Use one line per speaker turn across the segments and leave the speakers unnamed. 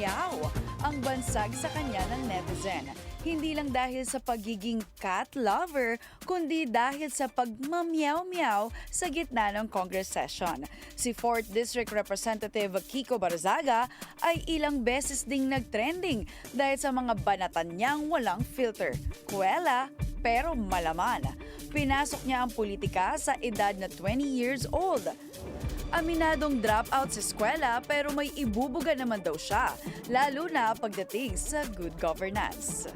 pag-ma-meow-meow ang bansag sa kanya ng netizen. Hindi lang dahil sa pagiging cat lover, kundi dahil sa pag-ma-meow-meow sa gitna ng Congress session. Si 4th District Representative Kiko Barzaga ay ilang beses ding nagtrending dahil sa mga banatan niyang walang filter. Kuwela, pero malaman. Pinasok niya ang politika sa edad na 20 years old. Aminadong dropout sa eskwela pero may ibubuga naman daw siya, lalo na pagdating sa good governance.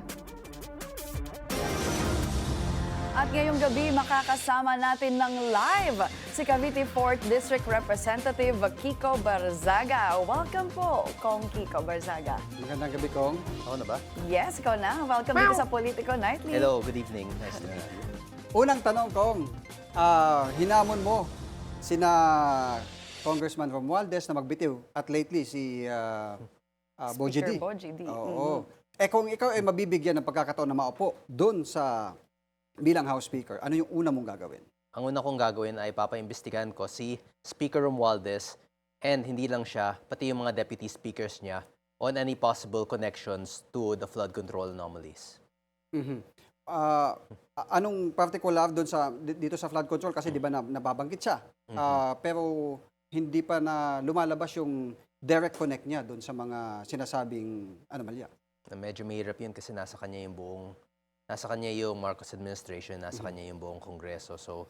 At ngayong gabi, makakasama natin ng live si Cavite 4th District Representative Kiko Barzaga. Welcome po, Kong Kiko Barzaga.
Magandang gabi, Kong. Ako na ba?
Yes, ikaw na. Welcome dito sa Politiko Nightly.
Hello, good evening. Nice to meet you.
Unang tanong, Kong. Hinamon mo sina Congressman Romualdez na magbitiw at lately si Boji D.
Boji D.
Oo. Kung ikaw ay mabibigyan ng pagkakataon na maupo doon sa bilang House Speaker, ano yung una mong gagawin?
Ang una kong gagawin ay papaimbestigahan ko si Speaker Romualdez and hindi lang siya, pati yung mga deputy speakers niya on any possible connections to the flood control anomalies.
Anong particular doon dito sa flood control kasi di ba nababanggit siya. Pero hindi pa na lumalabas yung direct connect niya doon sa mga sinasabing anomalya.
Medyo mahirap yun kasi nasa kanya yung Marcos administration, nasa kanya yung buong Kongreso. So,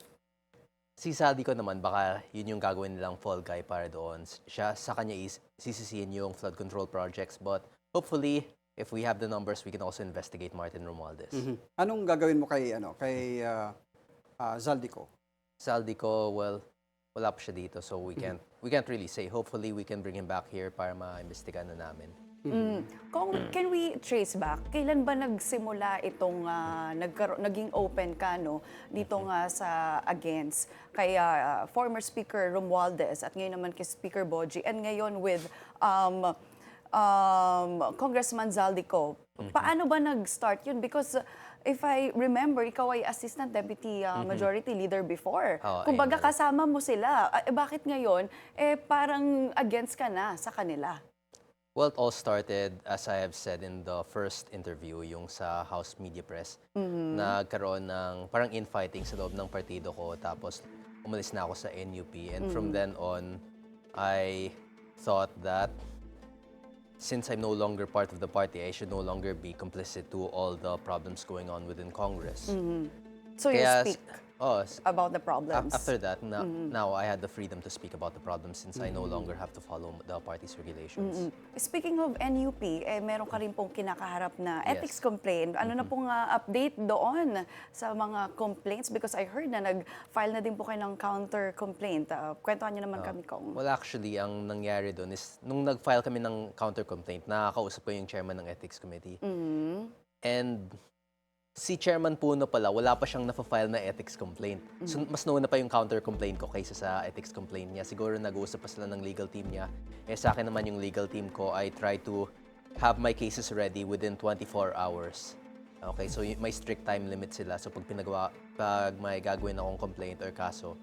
sisadi ko naman, baka yun yung gagawin nilang fall guy para doon. Siya, sa kanya sisisihin yung flood control projects. But hopefully, if we have the numbers, we can also investigate Martin Romualdez.
Anong gagawin mo kay Zaldico?
Zaldico, well, wala pa siya dito, so we can't really say. Hopefully, we can bring him back here para ma-imbestigahan na namin.
Can we trace back? Kailan ba nagsimula itong naging open ka dito nga sa against kay former Speaker Romualdez at ngayon naman kay Speaker Boji and ngayon with Congressman Zaldico? Paano ba nag-start yun? Because if I remember, ikaw ay Assistant Deputy Majority Leader before. Kumbaga kasama mo sila. Bakit ngayon, parang against ka na sa kanila?
Well, it all started, as I have said in the first interview, yung sa House Media Press, nagkaroon ng parang infighting sa loob ng partido ko, tapos umalis na ako sa NUP. And from then on, I thought that since I'm no longer part of the party, I should no longer be complicit to all the problems going on within Congress.
So you speak about the problems?
After that, now I had the freedom to speak about the problems since I no longer have to follow the party's regulations.
Speaking of NUP, meron ka rin pong kinakaharap na ethics complaint. Ano na pong update doon sa mga complaints? Because I heard na nag-file na din po kayo ng counter-complaint. Kwentuhan niyo naman kami, Kong.
Well, actually, ang nangyari doon is, nung nag-file kami ng counter-complaint, nakakausap ko yung chairman ng Ethics Committee. And si Chairman Puno pala, wala pa siyang na-file na ethics complaint. So, mas nauna pa yung counter-complaint ko kaysa sa ethics complaint niya. Siguro nag-uusap pa sila ng legal team niya. Sa akin naman yung legal team ko, I try to have my cases ready within 24 hours. Okay, so may strict time limit sila. So pag may gagawin akong complaint or kaso,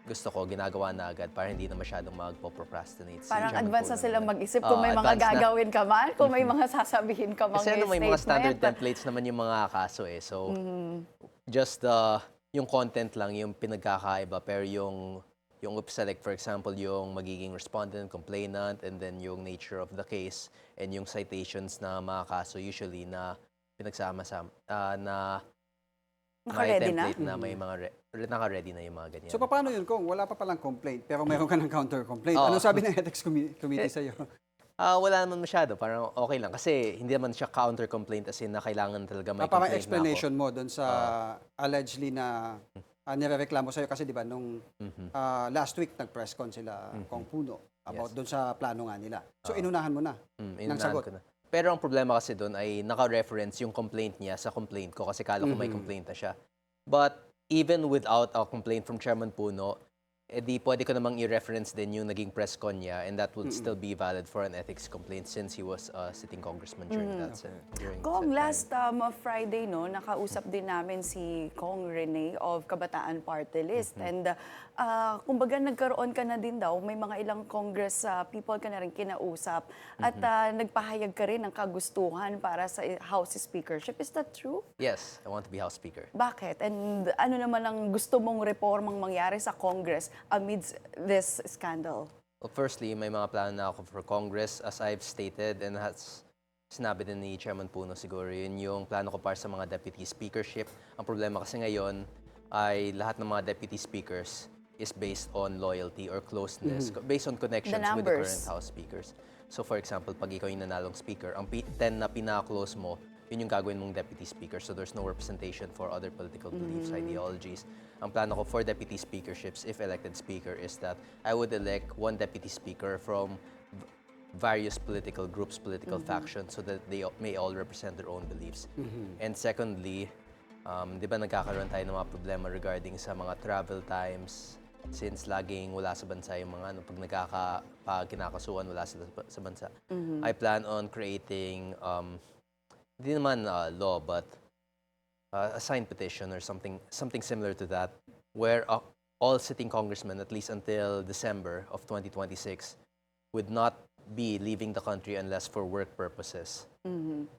gusto ko ginagawa na agad para hindi na masyadong magpo-procrastinate.
Parang advance na sila mag-isip kung may mga gagawin ka man, kung may mga sasabihin ka mga
statement. Kasi may mga standard templates naman yung mga kaso eh. So, just yung content lang yung pinagkakaiba. Pero yung like for example, yung magiging respondent, complainant, and then yung nature of the case, and yung citations na mga kaso usually na pinagsama-sama, na may template na may mga naka-ready na yung mga ganyan.
So, paano yun, Kong? Wala pa palang complaint, pero meron ka ng counter-complaint. Ano sabi ng Ethics Committee sa'yo?
Wala naman masyado. Parang okay lang. Kasi hindi naman siya counter-complaint as in na kailangan talaga may
parang
complaint
explanation mo doon sa allegedly na nirereklamo sa'yo. Kasi di ba, nung last week, nag-press con sila, Kong Puno, about doon sa plano nga nila. So, inunahan mo na ng sagot.
Ko na. Pero ang problema kasi doon ay naka-reference yung complaint niya sa complaint ko kasi kala ko may complaint na siya. But even without a complaint from Chairman Puno, di pwede ko namang i-reference din yung naging press con niya, and that would still be valid for an ethics complaint since he was a sitting congressman during during
Kong,
that
last
time.
Friday, no, nakausap din namin si Kong Rene of Kabataan Party List. And kumbaga nagkaroon ka na din daw, may mga ilang Congress people ka na rin kinausap. At nagpahayag ka rin ng kagustuhan para sa House Speakership. Is that true?
Yes, I want to be House Speaker.
Bakit? And ano naman ang gusto mong reformang mangyari sa Congress amidst this scandal?
Well, firstly, may mga plano na ako for Congress. As I've stated, and has sinabi din ni Chairman Puno siguro, yun yung plano ko para sa mga deputy speakership. Ang problema kasi ngayon ay lahat ng mga deputy speakers is based on loyalty or closeness, based on connections with the current House speakers. So for example, pag ikaw yung nanalong speaker, ang 10 na pinaka-close mo, yun yung gagawin mong deputy speaker. So there's no representation for other political beliefs, ideologies. Ang plano ko for deputy speakerships, if elected speaker, is that I would elect one deputy speaker from various political groups, political factions, so that they may all represent their own beliefs. And secondly, di ba nagkakaroon tayo ng mga problema regarding sa mga travel times, since laging wala sa bansa yung mga pag kinakasuhan, wala sila sa bansa. I plan on creating hindi naman law, but a signed petition or something similar to that, where all sitting congressmen, at least until December of 2026, would not be leaving the country unless for work purposes.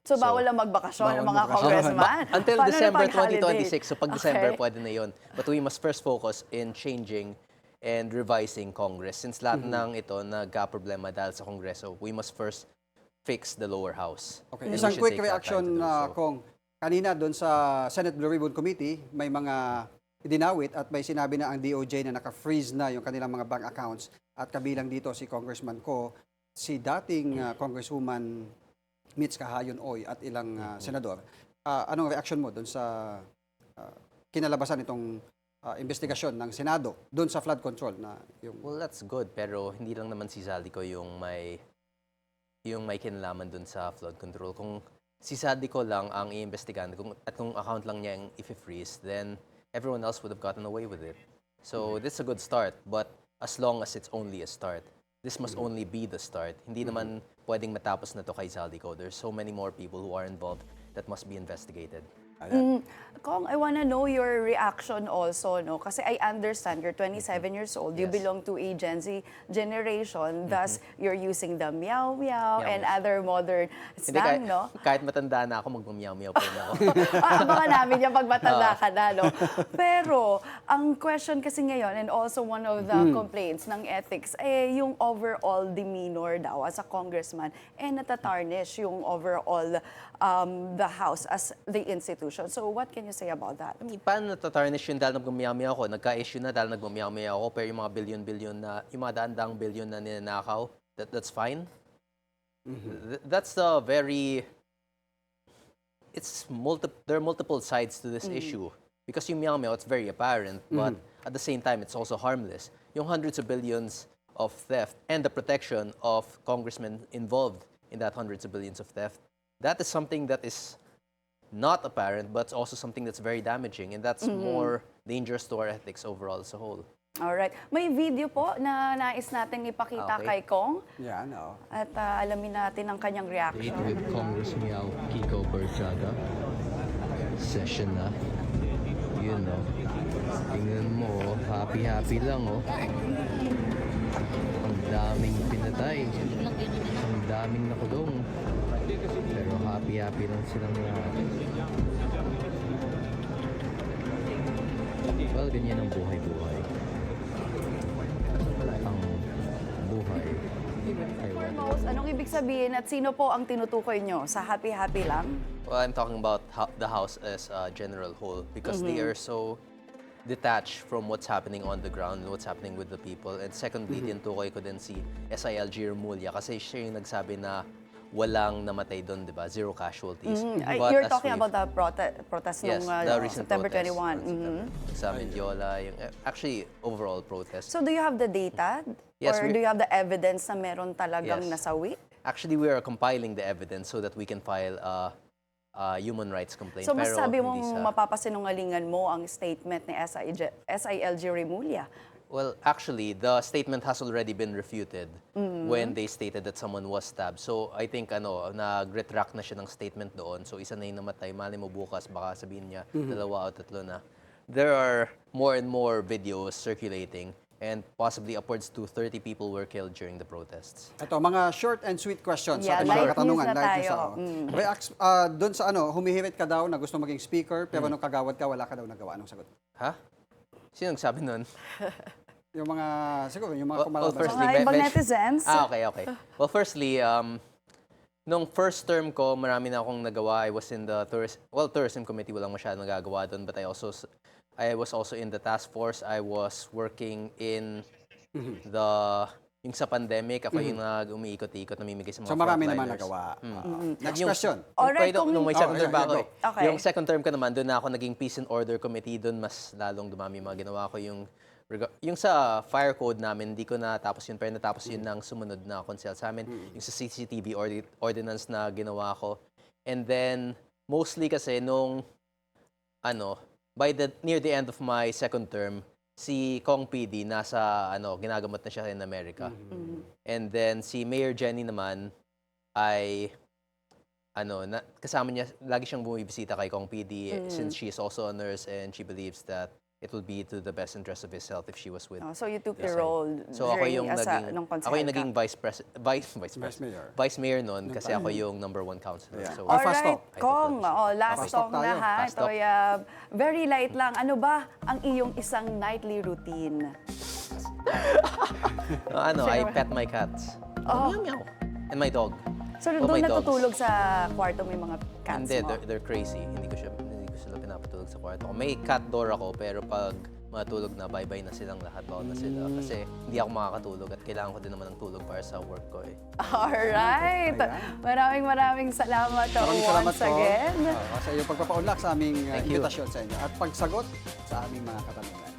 So bawal lang magbakasyon ng mga
magbakasyon.
congressman?
Until
Paano
December
na pag-holiday?
2026, so pag December pwede na yun. But we must first focus in changing and revising Congress. Since lahat ng ito nagka-problema dahil sa Kongreso, we must first fix the lower house.
Okay,
And we
isang
should
quick
take that time to
reaction,
do so.
Kong. Kanina doon sa Senate Blue Ribbon Committee, may mga dinawit at may sinabi na ang DOJ na naka-freeze na yung kanilang mga bank accounts. At kabilang dito si Congressman Ko, si dating Congresswoman Mitch Kahayon-Oy at ilang senador. Anong reaction mo doon sa kinalabasan itong investigasyon ng Senado doon sa flood control na yung...
Well, that's good, pero hindi lang naman si Zaldico yung may kinalaman dun sa flood control. Kung si Zaldico lang ang iimbestigahan at kung account lang niya yung i-freeze, then everyone else would have gotten away with it. So this is a good start, but as long as it's only a start, this must only be the start. Hindi naman pwedeng matapos na to kay Zaldico. There's so many more people who are involved that must be investigated.
Kong, I wanna know your reaction also, no? Kasi I understand you're 27 years old. You
Yes.
belong to a Gen Z generation. Thus, you're using the meow-meow and other modern slang, no?
Kahit matanda na ako, mag-meow-meow pa rin ako.
Abangan namin yung pag matanda ka na, no? Pero, ang question kasi ngayon, and also one of the complaints ng ethics, yung overall demeanor daw as a congressman, natatarnish yung overall the House as the institution. So, what can you say about that?
I mean, paano natatarnish yun dahil nag-meow-meow ako? Nagka-issue na dahil nag-meow-meow ako, pero yung mga billion-billion na, yung mga daan-daang billion na ninanakaw, that's fine? That's a very... there are multiple sides to this issue. Because yung meow-meow, it's very apparent, but at the same time, it's also harmless. Yung hundreds of billions of theft and the protection of congressmen involved in that hundreds of billions of theft, that is something that is not apparent, but also something that's very damaging, and that's more dangerous to our ethics overall as a whole.
Alright. May video po na nais natin ipakita kay Kong.
Yeah, no.
At alamin natin ang kanyang reaction.
Date with Congress Meow, Kiko, Barzaga. Session na. Yun, no. Tingnan mo, happy-happy lang, oh. Ang daming pinatay. Ang daming nakulong. Pero happy-happy lang silang lahat. Well, ganyan ang buhay-buhay. Ang buhay ay
Foremost, anong ibig sabihin at sino po ang tinutukoy nyo? Sa happy-happy lang?
Well, I'm talking about the House as a general whole, because they are so detached from what's happening on the ground, what's happening with the people. And secondly, tinutukoy ko din si SILG Remulla kasi siya yung nagsabi na walang namatay doon, di ba? Zero casualties. But
You're
as
talking
we've-
about the protest
Yes,
nung
the recent
September
protest
21.
on September. Sa Mendiola, yung, actually, overall protest.
So do you have the data?
Yes,
Or
we-
do you have the evidence na meron talagang
Yes.
nasawi?
Actually, we are compiling the evidence so that we can file a human rights complaint.
So masasabi
hindi
mong mapapasinungalingan mo ang statement ni SILG Remulla?
Well, actually, the statement has already been refuted when they stated that someone was stabbed. So, I think, nag-retract na siya ng statement doon. So, isa na yung namatay. Mali mo bukas, baka sabihin niya, 2 o 3 na. There are more and more videos circulating and possibly upwards to 30 people were killed during the protests.
Ito, mga short and sweet questions
Yeah,
sa ating mga
light
katanungan.
news na
Light news
tayo.
ako. Doon sa humihirit ka daw na gusto maging speaker, pero nung kagawad ka, wala ka daw nagawa. Anong sagot?
Ha? Sino nagsabi nun?
Yung mga, siguro, yung mga
Well, firstly,
Mga ibang netizens.
Okay. Well, firstly, nung first term ko, marami na akong nagawa. I was in the tourism committee, walang masyadong nagagawa doon. But I was also in the task force. I was working in yung sa pandemic. Ako yung umiikot-ikot, namimigay sa mga
So marami naman
frontliners.
nagawa. Next
Yung-
question.
Alright,
Nung may second term pa ako.
Okay.
Yung second term ko naman, doon na ako naging Peace and Order Committee. Doon mas lalong dumami yung mga ginawa ko. Yung sa fire code namin, hindi ko natapos yun, pero natapos yun ng sumunod na konsel sa amin. Yung sa CCTV ordinance na ginawa ko. And then, mostly kasi nung, near the end of my second term, si Kong PD nasa, ginagamot na siya in America. And then, si Mayor Jenny naman ay, kasama niya, lagi siyang bumibisita kay Kong PD since she is also a nurse and she believes that it would be to the best interest of his health if she was with.
So you took the role
So ako
during
yung naging vice mayor noon kasi ako yung #1 councilor.
Yeah.
So
Fast
Alright,
talk.
Kong. Last
Fast
talk
talk
na
tayo.
ha.
Fast
Ito
talk.
very light lang. Ano ba ang iyong isang nightly routine?
I pet my cats. Meow, meow. And my dog.
So
Well,
doon
my dogs.
natutulog sa kwarto may mga cats
Hindi,
mo?
they're crazy. Hindi ko sila pinapatulog sa kwarto ko. May cat door ako, pero pag matulog na, bye-bye na silang lahat. Bawal na sila. Kasi hindi ako makakatulog at kailangan ko din naman ng tulog para sa work ko eh.
Alright. Maraming salamat
Maraming salamat
once again.
sa iyong pagpapaunlak sa aming
Thank you.
invitasyon sa inyo at pagsagot sa aming mga katanungan.